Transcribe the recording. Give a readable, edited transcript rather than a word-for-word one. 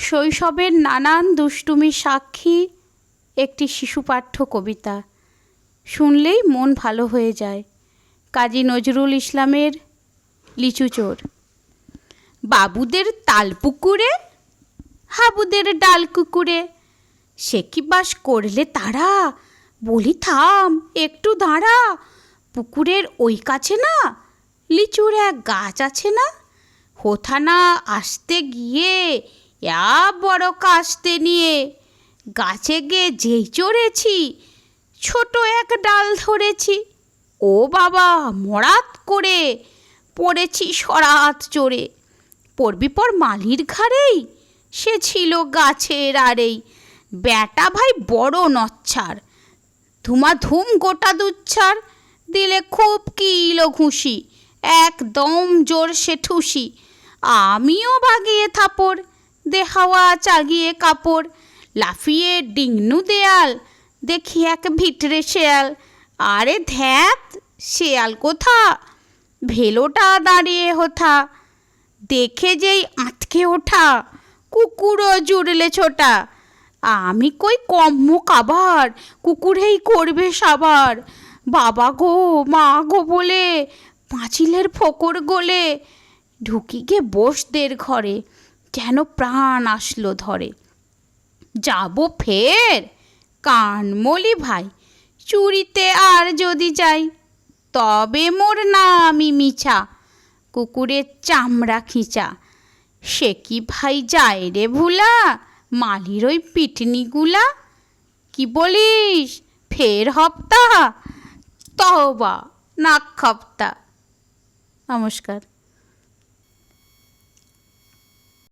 শৈশবের নানান দুষ্টুমির সাক্ষী একটি শিশুপাঠ্য কবিতা। শুনলেই মন ভালো হয়ে যায়। কাজী নজরুল ইসলামের লিচু চোর। বাবুদের তালপুকুরে হাবুদের ডাল কুকুরে, সে কি বাস করলে তারা, বলি থাম একটু দাঁড়া। পুকুরের ওই কাছে না লিচুর এক গাছ আছে না, হোথা না আসতে গিয়ে বড় কাস্তে নিয়ে গাছে গিয়ে যেই চড়েছি, ছোট এক ডাল ধরেছি। ও বাবা মরাত করে পড়েছি সরাত চড়ে। পড়বি পর মালির ঘাড়েই, সে ছিল গাছের আড়েই। ব্যাটা ভাই বড় নচ্ছার, ধুমাধুম গোটা দুচ্ছার। দিলে খুব কিলো ঘুষি, একদম জোর সে ঠুসি। আমিও বাগিয়ে থাপড়, দে হাওয়া চাগিয়ে কাপড়। লাফিয়ে ডিংনু দেয়াল, দেখি এক ভিতরে শেয়াল। আরে ধ্যাত, শেয়াল কোথা, ভেলোটা দাঁড়িয়ে হোথা। দেখে যেই আঁতকে ওঠা, কুকুরও জুড়লে ছোটা। আমি কই কম্ম কাবার, কুকুরেই করবে সাবার। বাবা গো মা গো বলে পাঁচিলের ফোকর গলে ঢুকি গে বসদের ঘরে, যেন প্রাণ আসলো ধরে। যাবো ফের কানমলি ভাই, চুরিতে আর যদি যাই, তবে মোর নামই মিছা, কুকুরের চামড়া খিঁচা। সে কি ভাই যায় রে ভুলা, মালির ওই পিটনিগুলা। কি বলিস ফের হপ্তা, তওবা নাক খাপ্তা। নমস্কার।